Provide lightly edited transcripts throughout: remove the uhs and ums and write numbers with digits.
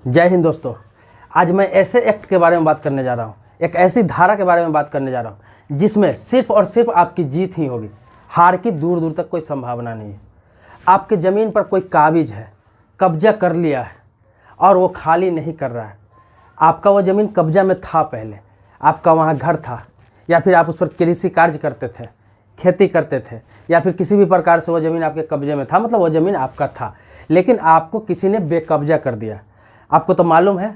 जय हिंद दोस्तों। आज मैं ऐसे एक्ट के बारे में बात करने जा रहा हूँ, एक ऐसी धारा के बारे में बात करने जा रहा हूँ जिसमें सिर्फ और सिर्फ आपकी जीत ही होगी। हार की दूर दूर तक कोई संभावना नहीं है। आपके ज़मीन पर कोई काबिज है, कब्जा कर लिया है और वो खाली नहीं कर रहा है। आपका वो ज़मीन कब्जा में था, पहले आपका वहाँ घर था, या फिर आप उस पर कृषि कार्य करते थे, खेती करते थे, या फिर किसी भी प्रकार से वो ज़मीन आपके कब्जे में था, मतलब वो ज़मीन आपका था, लेकिन आपको किसी ने बेकब्जा कर दिया। आपको तो मालूम है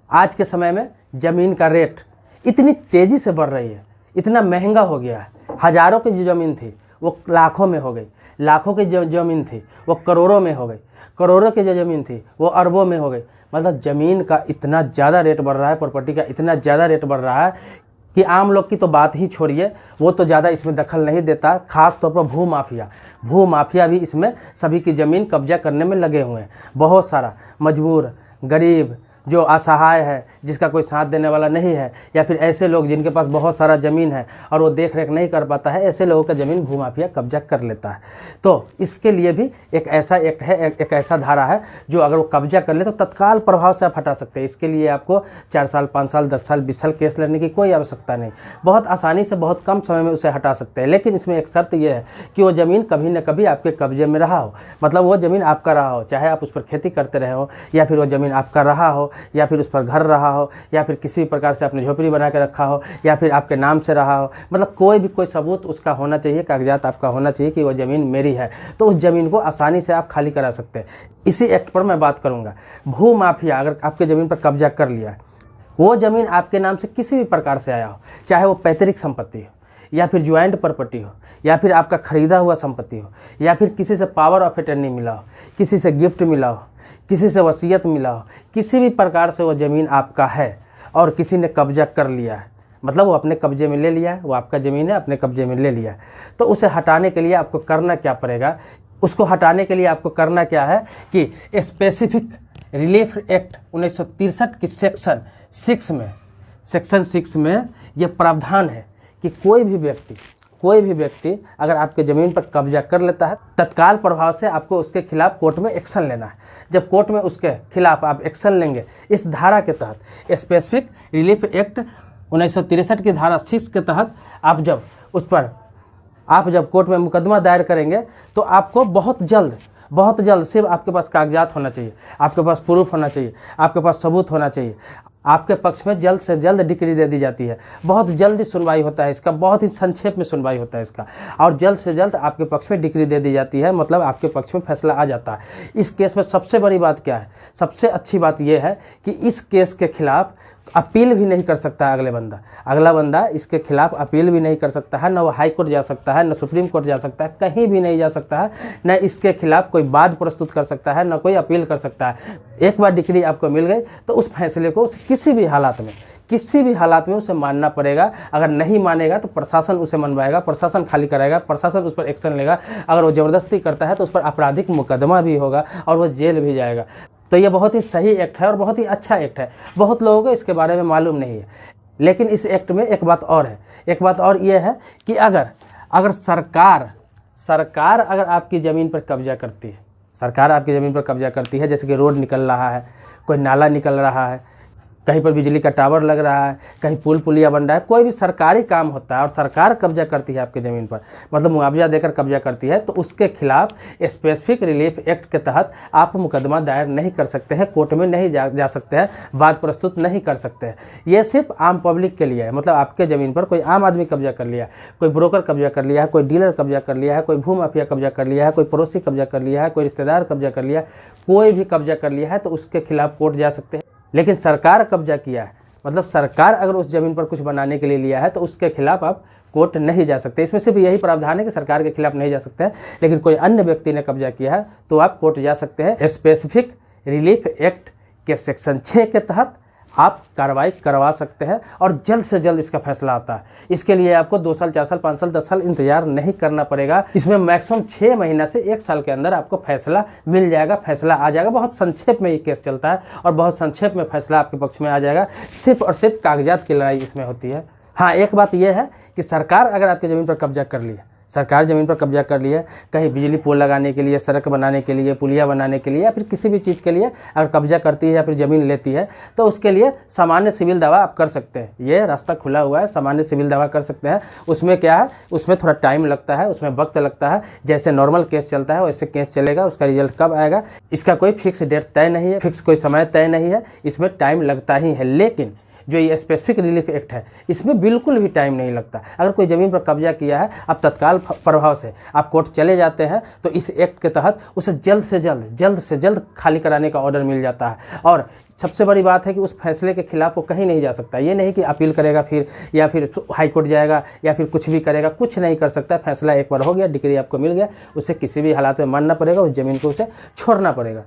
आज के समय में ज़मीन का रेट इतनी तेज़ी से बढ़ रही है, इतना महंगा हो गया है। हज़ारों की जो ज़मीन थी वो लाखों में हो गई, लाखों की जो ज़मीन थी वो करोड़ों में हो गई, करोड़ों की जो ज़मीन थी वो अरबों में हो गई। मतलब ज़मीन का इतना ज़्यादा रेट बढ़ रहा है, प्रॉपर्टी का इतना ज़्यादा रेट बढ़ रहा है कि आम लोग की तो बात ही छोड़िए, वो तो ज़्यादा इसमें दखल नहीं देता। खास तौर पर भू माफिया भी इसमें सभी की ज़मीन कब्जा करने में लगे हुए हैं। बहुत सारा मजबूर, गरीब, जो असहाय है, जिसका कोई साथ देने वाला नहीं है, या फिर ऐसे लोग जिनके पास बहुत सारा ज़मीन है और वो देख रेख नहीं कर पाता है, ऐसे लोगों का ज़मीन भूमाफिया कब्जा कर लेता है। तो इसके लिए भी एक ऐसा एक्ट है, एक ऐसा धारा है जो अगर वो कब्जा कर ले तो तत्काल प्रभाव से आप हटा सकते हैं। इसके लिए आपको 4 साल, 5 साल, 10 साल, 20 साल केस लड़ने की कोई आवश्यकता नहीं। बहुत आसानी से, बहुत कम समय में उसे हटा सकते हैं। लेकिन इसमें एक शर्त यह है कि वो ज़मीन कभी न कभी आपके कब्जे में रहा हो, मतलब वो ज़मीन आपका रहा हो, चाहे आप उस पर खेती करते रहे हो, या फिर वो ज़मीन आपका रहा हो, या फिर उस पर घर रहा हो, या फिर किसी भी प्रकार से आपने झोपड़ी बना के रखा हो, या फिर आपके नाम से रहा हो। मतलब कोई सबूत उसका होना चाहिए, कागजात आपका होना चाहिए कि वो ज़मीन मेरी है। तो उस ज़मीन को आसानी से आप खाली करा सकते हैं। इसी एक्ट पर मैं बात करूंगा। भू माफिया अगर आपके ज़मीन पर कब्जा कर लिया, वो ज़मीन आपके नाम से किसी भी प्रकार से आया हो, चाहे वो पैतृक संपत्ति हो, या फिर ज्वाइंट प्रॉपर्टी हो, या फिर आपका खरीदा हुआ संपत्ति हो, या फिर किसी से पावर ऑफ अटर्नी मिला हो, किसी से गिफ्ट मिला हो, किसी से वसीयत मिला हो, किसी भी प्रकार से वो ज़मीन आपका है और किसी ने कब्जा कर लिया है, मतलब वो अपने कब्जे में ले लिया है, वो आपका ज़मीन है, अपने कब्जे में ले लिया है। तो उसे हटाने के लिए आपको करना क्या पड़ेगा? उसको हटाने के लिए आपको करना क्या है कि स्पेसिफिक रिलीफ एक्ट 1963 की सेक्शन 6 में यह प्रावधान है कि कोई भी व्यक्ति अगर आपके ज़मीन पर कब्जा कर लेता है, तत्काल प्रभाव से आपको उसके खिलाफ कोर्ट में एक्शन लेना है। जब कोर्ट में उसके खिलाफ आप एक्शन लेंगे इस धारा के तहत, स्पेसिफिक रिलीफ एक्ट 1963 की धारा 6 के तहत, आप जब कोर्ट में मुकदमा दायर करेंगे तो आपको बहुत जल्द सिर्फ आपके पास कागजात होना चाहिए, आपके पास प्रूफ होना चाहिए, आपके पास सबूत होना चाहिए। आपके पक्ष में जल्द से जल्द डिक्री दे दी जाती है, बहुत जल्दी सुनवाई होता है इसका, बहुत ही संक्षेप में सुनवाई होता है इसका, और जल्द से जल्द आपके पक्ष में डिक्री दे दी जाती है, मतलब आपके पक्ष में फैसला आ जाता है। इस केस में सबसे बड़ी बात क्या है? सबसे अच्छी बात यह है कि इस केस के खिलाफ अपील भी नहीं कर सकता अगला बंदा इसके खिलाफ अपील भी नहीं कर सकता है। न वो हाई कोर्ट जा सकता है, न सुप्रीम कोर्ट जा सकता है, कहीं भी नहीं जा सकता है, न इसके खिलाफ कोई वाद प्रस्तुत कर सकता है, न कोई अपील कर सकता है। एक बार डिक्री आपको मिल गई तो उस फैसले को किसी भी हालात में उसे मानना पड़ेगा। अगर नहीं मानेगा तो प्रशासन उसे मनवाएगा, प्रशासन खाली कराएगा, प्रशासन उस पर एक्शन लेगा। अगर वो ज़बरदस्ती करता है तो उस पर आपराधिक मुकदमा भी होगा और वो जेल भी जाएगा। तो ये बहुत ही सही एक्ट है और बहुत ही अच्छा एक्ट है। बहुत लोगों को इसके बारे में मालूम नहीं है। लेकिन इस एक्ट में एक बात और ये है कि अगर सरकार अगर आपकी ज़मीन पर कब्जा करती है, जैसे कि रोड निकल रहा है, कोई नाला निकल रहा है, कहीं पर बिजली का टावर लग रहा है, कहीं पुल पुलिया बन रहा है, कोई भी सरकारी काम होता है और सरकार कब्जा करती है आपके ज़मीन पर, मतलब मुआवजा देकर कब्जा करती है, तो उसके खिलाफ स्पेसिफिक रिलीफ एक्ट के तहत आप मुकदमा दायर नहीं कर सकते हैं, कोर्ट में नहीं जा सकते हैं, वाद प्रस्तुत नहीं कर सकते हैं। ये सिर्फ आम पब्लिक के लिए है। मतलब आपके ज़मीन पर कोई आम आदमी कब्जा कर लिया, कोई ब्रोकर कब्जा कर लिया है, कोई डीलर कब्जा कर लिया है, कोई भू माफिया कब्जा कर लिया है, कोई पड़ोसी कब्जा कर लिया है, कोई रिश्तेदार कब्जा कर लिया है, कोई भी कब्जा कर लिया है तो उसके खिलाफ कोर्ट जा सकते हैं। लेकिन सरकार कब्जा किया है, मतलब सरकार अगर उस ज़मीन पर कुछ बनाने के लिए लिया है तो उसके खिलाफ आप कोर्ट नहीं जा सकते। इसमें सिर्फ यही प्रावधान है कि सरकार के खिलाफ नहीं जा सकते हैं। लेकिन कोई अन्य व्यक्ति ने कब्जा किया है तो आप कोर्ट जा सकते हैं। स्पेसिफिक रिलीफ एक्ट के सेक्शन 6 के तहत आप कार्रवाई करवा सकते हैं और जल्द से जल्द इसका फैसला आता है। इसके लिए आपको 2 साल, 4 साल, 5 साल, 10 साल इंतजार नहीं करना पड़ेगा। इसमें मैक्सिमम 6 महीना से 1 साल के अंदर आपको फैसला मिल जाएगा, फैसला आ जाएगा। बहुत संक्षेप में ये केस चलता है और बहुत संक्षेप में फैसला आपके पक्ष में आ जाएगा। सिर्फ और सिर्फ कागजात की लड़ाई इसमें होती है। हाँ, एक बात यह है कि सरकार अगर आपकी ज़मीन पर कब्जा कर ली है, सरकार ज़मीन पर कब्जा कर लिया है, कहीं बिजली पोल लगाने के लिए, सड़क बनाने के लिए, पुलिया बनाने के लिए या फिर किसी भी चीज़ के लिए अगर कब्जा करती है या फिर ज़मीन लेती है तो उसके लिए सामान्य सिविल दावा आप कर सकते हैं। ये रास्ता खुला हुआ है, सामान्य सिविल दावा कर सकते हैं। उसमें क्या है, उसमें थोड़ा टाइम लगता है, उसमें वक्त लगता है। जैसे नॉर्मल केस चलता है वैसे केस चलेगा। उसका रिजल्ट कब आएगा इसका कोई फिक्स डेट तय नहीं है, फिक्स कोई समय तय नहीं है, इसमें टाइम लगता ही है। लेकिन जो ये स्पेसिफिक रिलीफ एक्ट है इसमें बिल्कुल भी टाइम नहीं लगता। अगर कोई ज़मीन पर कब्जा किया है, आप तत्काल प्रभाव से आप कोर्ट चले जाते हैं तो इस एक्ट के तहत उसे जल्द से जल्द खाली कराने का ऑर्डर मिल जाता है। और सबसे बड़ी बात है कि उस फैसले के खिलाफ वो कहीं नहीं जा सकता। ये नहीं कि अपील करेगा फिर या फिर हाई कोर्ट जाएगा या फिर कुछ भी करेगा, कुछ नहीं कर सकता। फैसला एक बार हो गया, डिग्री आपको मिल गया, उसे किसी भी हालात में मानना पड़ेगा, उस ज़मीन को उसे छोड़ना पड़ेगा।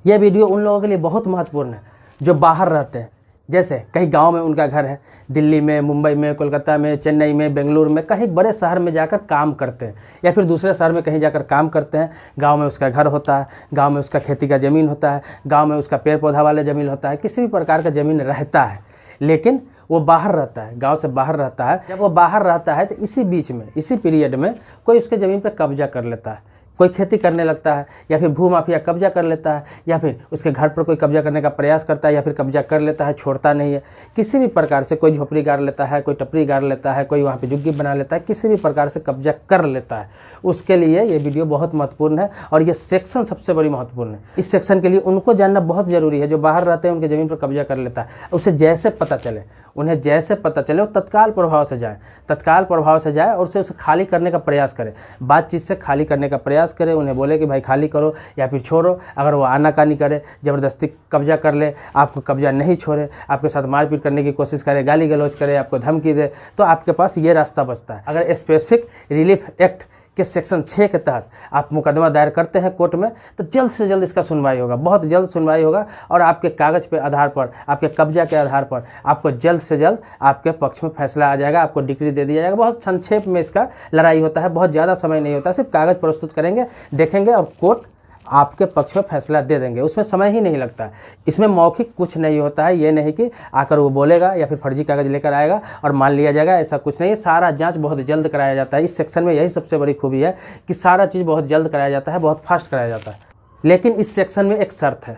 यह वीडियो उन लोगों के लिए बहुत महत्वपूर्ण है जो बाहर रहते हैं। जैसे कहीं गांव में उनका घर है, दिल्ली में, मुंबई में, कोलकाता में, चेन्नई में, बेंगलुरु में, कहीं बड़े शहर में जाकर काम करते हैं या फिर दूसरे शहर में कहीं जाकर काम करते हैं। गांव में उसका घर होता है, गांव में उसका खेती का ज़मीन होता है, गांव में उसका पेड़ पौधा वाला ज़मीन होता है, किसी भी प्रकार का ज़मीन रहता है, लेकिन वो बाहर रहता है, गांव से बाहर रहता है। जब वो बाहर रहता है तो इसी बीच में, इसी पीरियड में कोई उसके ज़मीन पर कब्जा कर लेता है, कोई खेती करने लगता है या फिर भू माफिया कब्जा कर लेता है या फिर उसके घर पर कोई कब्जा करने का प्रयास करता है या फिर कब्जा कर लेता है, छोड़ता नहीं है। किसी भी प्रकार से कोई झोपड़ी गाड़ लेता है, कोई टपरी गाड़ लेता है, कोई वहाँ पे झुग्गी बना लेता है, किसी भी प्रकार से कब्जा कर लेता है। उसके लिए ये वीडियो बहुत महत्वपूर्ण है और ये सेक्शन सबसे बड़ी महत्वपूर्ण है। इस सेक्शन के लिए उनको जानना बहुत ज़रूरी है। जो बाहर रहते हैं उनके ज़मीन पर कब्जा कर लेता है, उसे जैसे पता चले, उन्हें जैसे पता चले वो तत्काल प्रभाव से जाए, तत्काल प्रभाव से जाए और उसे खाली करने का प्रयास करे, बातचीत से खाली करने का प्रयास करे। उन्हें बोले कि भाई खाली करो या फिर छोड़ो। अगर वो आनाकानी करे, ज़बरदस्ती कब्जा कर ले, आपको कब्जा नहीं छोड़े, आपके साथ मारपीट करने की कोशिश करे, गाली गलौज करे, आपको धमकी दे, तो आपके पास ये रास्ता बचता है। अगर स्पेसिफिक रिलीफ एक्ट के सेक्शन 6 के तहत आप मुकदमा दायर करते हैं कोर्ट में तो जल्द से जल्द इसका सुनवाई होगा, बहुत जल्द सुनवाई होगा और आपके कागज़ के आधार पर, आपके कब्जा के आधार पर आपको जल्द से जल्द आपके पक्ष में फैसला आ जाएगा, आपको डिक्री दे दिया जाएगा। बहुत संक्षेप में इसका लड़ाई होता है, बहुत ज़्यादा समय नहीं होता, सिर्फ कागज़ प्रस्तुत करेंगे, देखेंगे और कोर्ट आपके पक्ष में फैसला दे देंगे। उसमें समय ही नहीं लगता है। इसमें मौखिक कुछ नहीं होता है। ये नहीं कि आकर वो बोलेगा या फिर फर्जी कागज़ लेकर आएगा और मान लिया जाएगा, ऐसा कुछ नहीं है। सारा जांच बहुत जल्द कराया जाता है। इस सेक्शन में यही सबसे बड़ी खूबी है कि सारा चीज़ बहुत जल्द कराया जाता है, बहुत फास्ट कराया जाता है। लेकिन इस सेक्शन में एक शर्त है,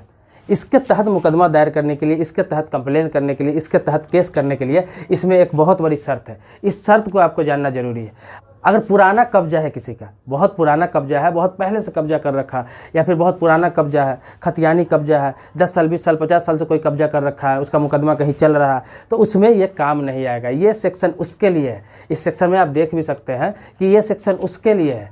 इसके तहत मुकदमा दायर करने के लिए, इसके तहत कंप्लेन करने के लिए, इसके तहत केस करने के लिए इसमें एक बहुत बड़ी शर्त है। इस शर्त को आपको जानना जरूरी है। अगर पुराना कब्जा है किसी का, बहुत पुराना कब्जा है, बहुत पहले से कब्जा कर रखा या फिर बहुत पुराना कब्जा है, खतियानी कब्जा है, 10 साल 20 साल 50 साल से कोई कब्जा कर रखा है, उसका मुकदमा कहीं चल रहा है, तो उसमें ये काम नहीं आएगा। ये सेक्शन उसके लिए है। इस सेक्शन में आप देख भी सकते हैं कि ये सेक्शन उसके लिए है।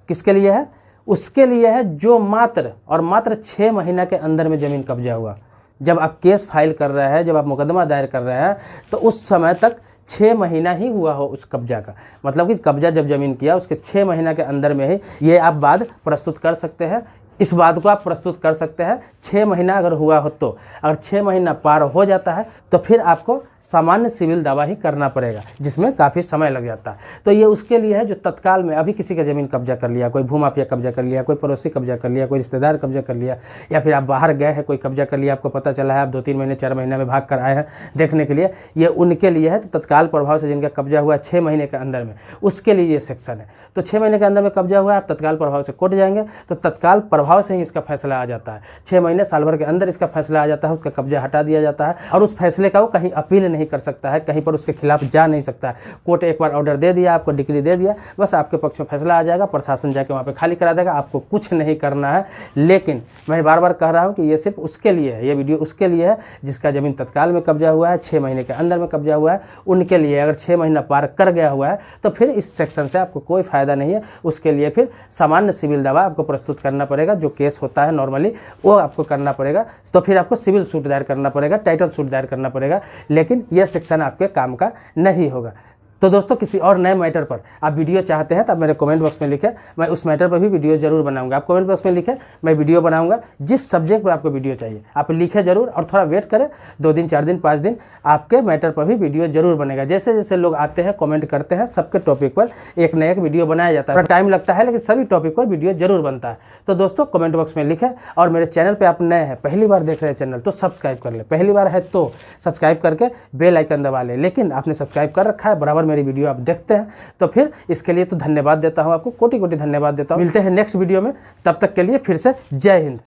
किसके लिए है? उसके लिए है जो मात्र और मात्र 6 महीना के अंदर में ज़मीन कब्जा हुआ। जब आप केस फाइल कर रहे हैं, जब आप मुकदमा दायर कर रहे हैं, तो उस समय तक 6 महीना ही हुआ हो उस कब्जा का, मतलब कि कब्जा जब ज़मीन किया उसके 6 महीना के अंदर में ही ये आप बात प्रस्तुत कर सकते हैं। इस बात को आप प्रस्तुत कर सकते हैं 6 महीना अगर हुआ हो तो। अगर 6 महीना पार हो जाता है तो फिर आपको सामान्य सिविल दावा ही करना पड़ेगा, जिसमें काफ़ी समय लग जाता है। तो ये उसके लिए है जो तत्काल में अभी किसी का ज़मीन कब्जा कर लिया, कोई भूमाफिया कब्जा कर लिया, कोई पड़ोसी कब्जा कर लिया, कोई रिश्तेदार कब्जा कर लिया, या फिर आप बाहर गए हैं, कोई कब्जा कर लिया, आपको पता चला है, आप 2-3 महीने 4 महीने में भाग कर आए हैं देखने के लिए, ये उनके लिए है। तो तत्काल प्रभाव से जिनका कब्जा हुआ 6 महीने के अंदर में, उसके लिए ये सेक्शन है। तो 6 महीने के अंदर में कब्जा हुआ, आप तत्काल प्रभाव से कोर्ट जाएंगे तो तत्काल प्रभाव से ही इसका फैसला आ जाता है। 6 महीने साल भर के अंदर इसका फैसला आ जाता है, उसका कब्जा हटा दिया जाता है और उस फैसले का वो कहीं अपील नहीं कर सकता है, कहीं पर उसके खिलाफ जा नहीं सकता है। कोर्ट एक बार ऑर्डर दे दिया, आपको डिग्री दे दिया, बस आपके पक्ष में फैसला आ जाएगा, प्रशासन जाके वहाँ पे खाली करा देगा, आपको कुछ नहीं करना है। लेकिन मैं बार बार कह रहा हूँ कि ये सिर्फ उसके लिए है, ये वीडियो उसके लिए है जिसका ज़मीन तत्काल में कब्जा हुआ है, 6 महीने के अंदर में कब्जा हुआ है, उनके लिए। अगर 6 महीना पार कर गया हुआ है तो फिर इस सेक्शन से आपको कोई फायदा नहीं है। उसके लिए फिर सामान्य सिविल दावा आपको प्रस्तुत करना पड़ेगा, जो केस होता है नॉर्मली वो आपको करना पड़ेगा। तो फिर आपको सिविल सूट दायर करना पड़ेगा, टाइटल सूट दायर करना पड़ेगा, लेकिन यह सेक्शन आपके काम का नहीं होगा। तो दोस्तों, किसी और नए मैटर पर आप वीडियो चाहते हैं तो आप मेरे कमेंट बॉक्स में लिखें, मैं उस मैटर पर भी वीडियो जरूर बनाऊंगा। आप कमेंट बॉक्स में लिखें, मैं वीडियो बनाऊंगा। जिस सब्जेक्ट पर आपको वीडियो चाहिए आप लिखें जरूर, और थोड़ा वेट करें, 2 दिन 4 दिन 5 दिन, आपके मैटर पर भी वीडियो जरूर बनेगा। जैसे जैसे लोग आते हैं कमेंट करते हैं, सबके टॉपिक पर एक न एक वीडियो बनाया जाता है। टाइम लगता है लेकिन सभी टॉपिक पर वीडियो जरूर बनता है। तो दोस्तों, कमेंट बॉक्स में लिखें, और मेरे चैनल पर आप नए हैं, पहली बार देख रहे हैं चैनल, तो सब्सक्राइब कर ले। पहली बार है तो सब्सक्राइब करके बेल आइकन दबा ले। लेकिन आपने सब्सक्राइब कर रखा है, बराबर बार मेरी वीडियो आप देखते हैं, तो फिर इसके लिए तो धन्यवाद देता हूँ आपको, कोटि कोटि धन्यवाद देता हूँ। मिलते हैं नेक्स्ट वीडियो में, तब तक के लिए फिर से जय हिंद।